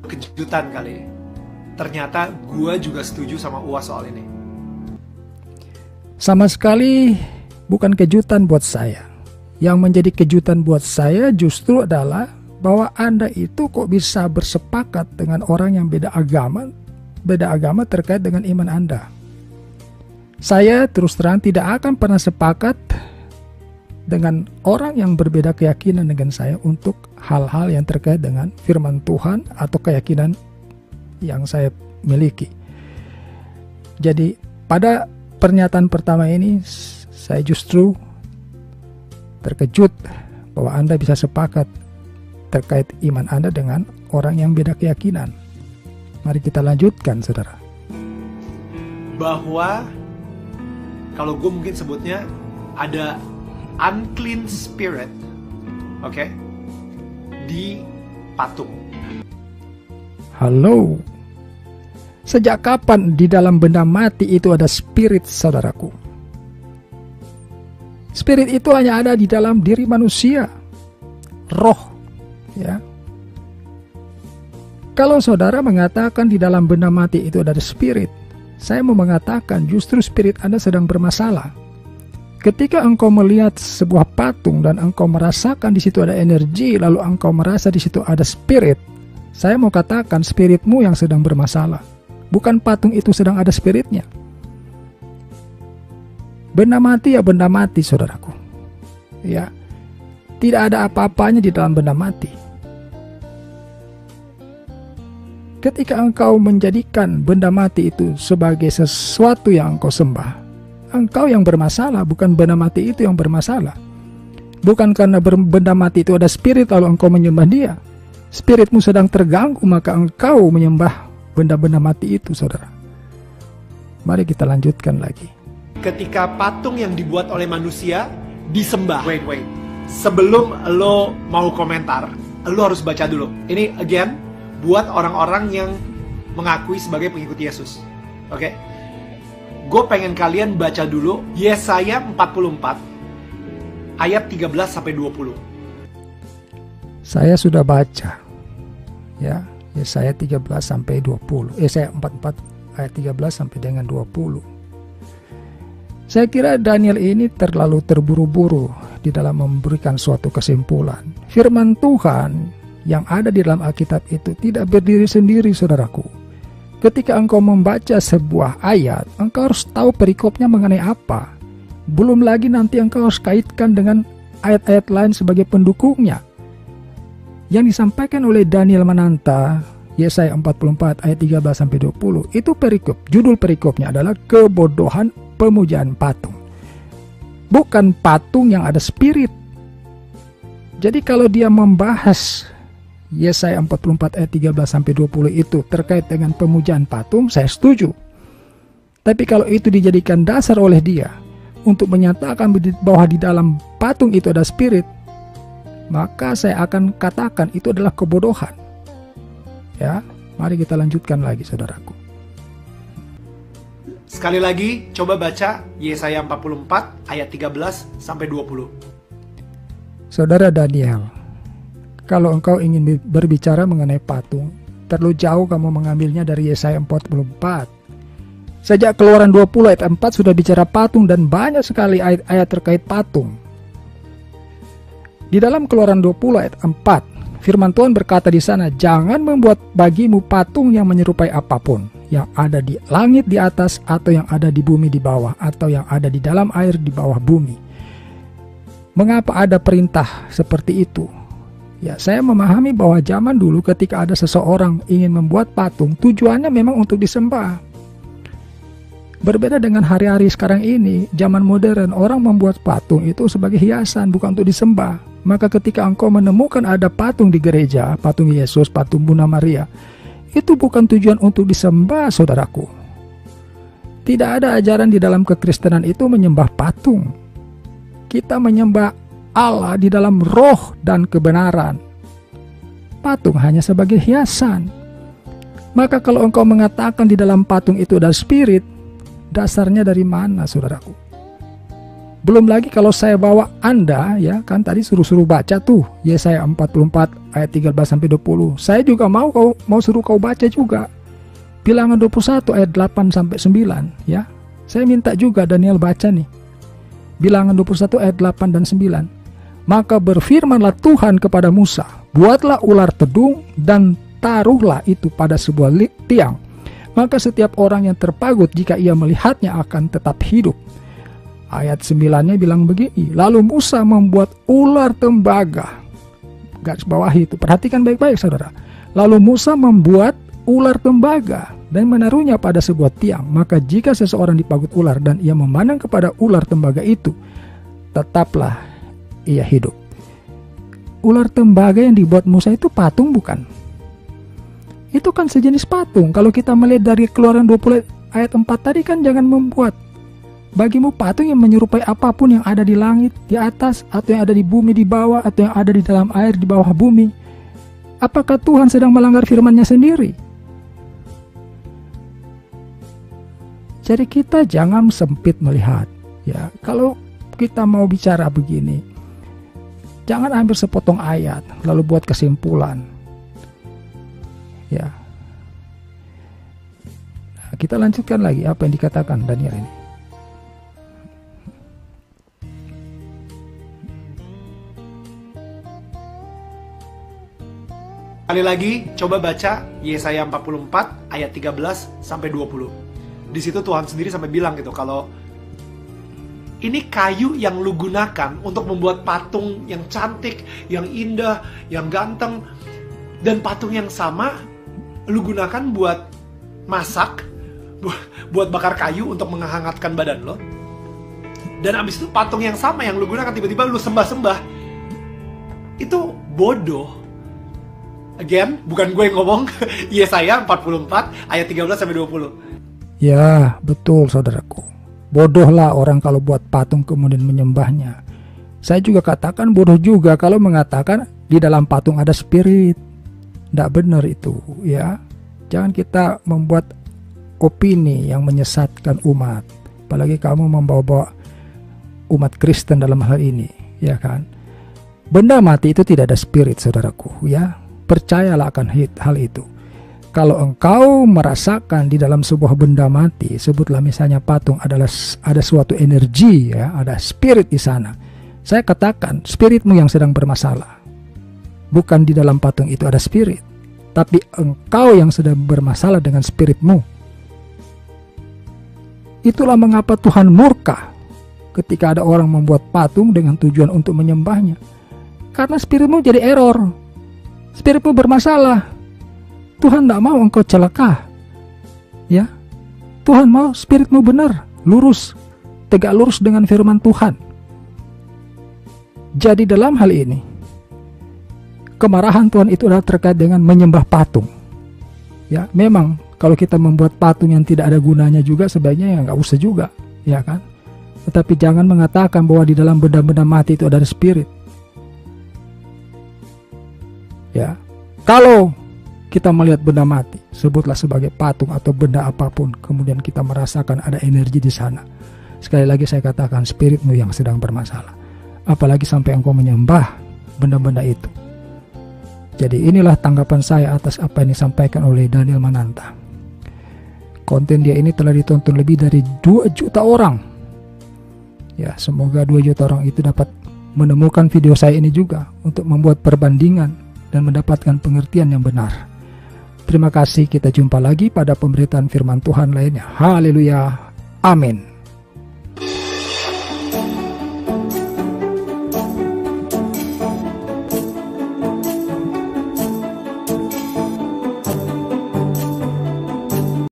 kejutan kali. Ternyata gue juga setuju sama Uwas soal ini. Sama sekali bukan kejutan buat saya. Yang menjadi kejutan buat saya justru adalah bahwa Anda itu kok bisa bersepakat dengan orang yang beda agama terkait dengan iman Anda. Saya terus terang tidak akan pernah sepakat dengan orang yang berbeda keyakinan dengan saya untuk hal-hal yang terkait dengan firman Tuhan atau keyakinan yang saya miliki. Jadi pada pernyataan pertama ini saya justru terkejut bahwa Anda bisa sepakat terkait iman Anda dengan orang yang beda keyakinan. Mari kita lanjutkan, saudara. Bahwa kalau gue mungkin sebutnya ada unclean spirit, oke, di patung. Halo. Sejak kapan di dalam benda mati itu ada spirit, saudaraku? Spirit itu hanya ada di dalam diri manusia. Roh, ya. Kalau saudara mengatakan di dalam benda mati itu ada spirit, saya mau mengatakan justru spirit Anda sedang bermasalah. Ketika engkau melihat sebuah patung dan engkau merasakan di situ ada energi, lalu engkau merasa di situ ada spirit, saya mau katakan spiritmu yang sedang bermasalah. Bukan patung itu sedang ada spiritnya. Benda mati ya benda mati, saudaraku. Ya, tidak ada apa-apanya di dalam benda mati. Ketika engkau menjadikan benda mati itu sebagai sesuatu yang engkau sembah, engkau yang bermasalah, bukan benda mati itu yang bermasalah. Bukan karena benda mati itu ada spirit lalu engkau menyembah dia. Spiritmu sedang terganggu maka engkau menyembah benda-benda mati itu, saudara. Mari kita lanjutkan lagi. Ketika patung yang dibuat oleh manusia disembah. Wait. Sebelum lo mau komentar, lo harus baca dulu. Ini again buat orang-orang yang mengakui sebagai pengikut Yesus. Oke? Gue pengen kalian baca dulu Yesaya 44 ayat 13 sampai 20. Saya sudah baca. Ya, Yesaya 13 sampai 20. Yesaya 44 ayat 13 sampai dengan 20. Saya kira Daniel ini terlalu terburu-buru di dalam memberikan suatu kesimpulan. Firman Tuhan yang ada di dalam Alkitab itu tidak berdiri sendiri, saudaraku. Ketika engkau membaca sebuah ayat, engkau harus tahu perikopnya mengenai apa. Belum lagi nanti engkau harus kaitkan dengan ayat-ayat lain sebagai pendukungnya. Yang disampaikan oleh Daniel Mananta, Yesaya 44 ayat 13 sampai 20, itu perikop. Judul perikopnya adalah kebodohan pemujaan patung. Bukan patung yang ada spirit. Jadi kalau dia membahas Yesaya 44 ayat 13 sampai 20 itu terkait dengan pemujaan patung, saya setuju. Tapi kalau itu dijadikan dasar oleh dia untuk menyatakan bahwa di dalam patung itu ada spirit, maka saya akan katakan itu adalah kebodohan. Ya, mari kita lanjutkan lagi, saudaraku. Sekali lagi, coba baca Yesaya 44 ayat 13 sampai 20. Saudara Daniel, kalau engkau ingin berbicara mengenai patung, terlalu jauh kamu mengambilnya dari Yesaya 44. Sejak Keluaran 20 ayat 4 sudah bicara patung dan banyak sekali ayat-ayat terkait patung. Di dalam Keluaran 20 ayat 4, firman Tuhan berkata di sana, jangan membuat bagimu patung yang menyerupai apapun, yang ada di langit di atas, atau yang ada di bumi di bawah, atau yang ada di dalam air di bawah bumi. Mengapa ada perintah seperti itu? Ya, saya memahami bahwa zaman dulu ketika ada seseorang ingin membuat patung, tujuannya memang untuk disembah. Berbeda dengan hari-hari sekarang ini, zaman modern, orang membuat patung itu sebagai hiasan, bukan untuk disembah. Maka ketika engkau menemukan ada patung di gereja, patung Yesus, patung Bunda Maria, itu bukan tujuan untuk disembah, saudaraku. Tidak ada ajaran di dalam kekristenan itu menyembah patung. Kita menyembah Allah di dalam roh dan kebenaran. Patung hanya sebagai hiasan. Maka kalau engkau mengatakan di dalam patung itu ada spirit, dasarnya dari mana, saudaraku? Belum lagi kalau saya bawa Anda, ya kan tadi suruh baca tuh Yesaya 44 ayat 13 sampai 20. Saya juga mau suruh kau baca juga Bilangan 21 ayat 8 sampai 9, ya. Saya minta juga Daniel baca nih. Bilangan 21 ayat 8 dan 9. Maka berfirmanlah Tuhan kepada Musa, buatlah ular tedung dan taruhlah itu pada sebuah tiang. Maka setiap orang yang terpagut jika ia melihatnya akan tetap hidup. Ayat 9-nya bilang begini, lalu Musa membuat ular tembaga. Garis bawah itu, perhatikan baik-baik saudara. Lalu Musa membuat ular tembaga dan menaruhnya pada sebuah tiang. Maka jika seseorang dipagut ular dan ia memandang kepada ular tembaga itu, tetaplah ia hidup. Ular tembaga yang dibuat Musa itu patung bukan? Itu kan sejenis patung. Kalau kita melihat dari Keluaran 20 ayat 4 tadi kan jangan membuat bagimu patung yang menyerupai apapun yang ada di langit, di atas, atau yang ada di bumi di bawah, atau yang ada di dalam air di bawah bumi. Apakah Tuhan sedang melanggar firman-Nya sendiri? Jadi kita jangan sempit melihat. Ya, kalau kita mau bicara begini, jangan ambil sepotong ayat lalu buat kesimpulan. Ya. Nah, kita lanjutkan lagi apa yang dikatakan Daniel ini. Kali lagi, coba baca Yesaya 44 ayat 13 sampai 20. Di situ Tuhan sendiri sampai bilang gitu, kalau ini kayu yang lu gunakan untuk membuat patung yang cantik, yang indah, yang ganteng, dan patung yang sama lu gunakan buat masak, buat bakar kayu untuk menghangatkan badan lo. Dan abis itu patung yang sama yang lu gunakan tiba-tiba lu sembah-sembah. Itu bodoh. Again, bukan gue yang ngomong. Yesaya 44 ayat 13 sampai 20. Ya, betul saudaraku. Bodohlah orang kalau buat patung kemudian menyembahnya. Saya juga katakan bodoh juga kalau mengatakan di dalam patung ada spirit. Tidak benar itu, ya. Jangan kita membuat opini yang menyesatkan umat. Apalagi kamu membawa umat Kristen dalam hal ini, ya kan. Benda mati itu tidak ada spirit, saudaraku, ya. Percayalah akan hal itu. Kalau engkau merasakan di dalam sebuah benda mati, sebutlah misalnya patung ada suatu energi, ya, ada spirit di sana. Saya katakan spiritmu yang sedang bermasalah. Bukan di dalam patung itu ada spirit, tapi engkau yang sedang bermasalah dengan spiritmu. Itulah mengapa Tuhan murka ketika ada orang membuat patung dengan tujuan untuk menyembahnya. Karena spiritmu jadi error. Spiritmu bermasalah. Tuhan tidak mau engkau celaka. Ya, Tuhan mau spiritmu benar, lurus, tegak lurus dengan firman Tuhan. Jadi dalam hal ini, kemarahan Tuhan itu adalah terkait dengan menyembah patung. Ya, memang kalau kita membuat patung yang tidak ada gunanya juga sebaiknya ya nggak usah juga, ya kan? Tetapi jangan mengatakan bahwa di dalam benda-benda mati itu ada spirit. Ya, kalau kita melihat benda mati, sebutlah sebagai patung atau benda apapun, kemudian kita merasakan ada energi di sana. Sekali lagi saya katakan spiritmu yang sedang bermasalah. Apalagi sampai engkau menyembah benda-benda itu. Jadi inilah tanggapan saya atas apa yang disampaikan oleh Daniel Mananta. Konten dia ini telah ditonton lebih dari 2 juta orang. Ya, semoga 2 juta orang itu dapat menemukan video saya ini juga untuk membuat perbandingan dan mendapatkan pengertian yang benar. Terima kasih, kita jumpa lagi pada pemberitaan firman Tuhan lainnya. Haleluya. Amin.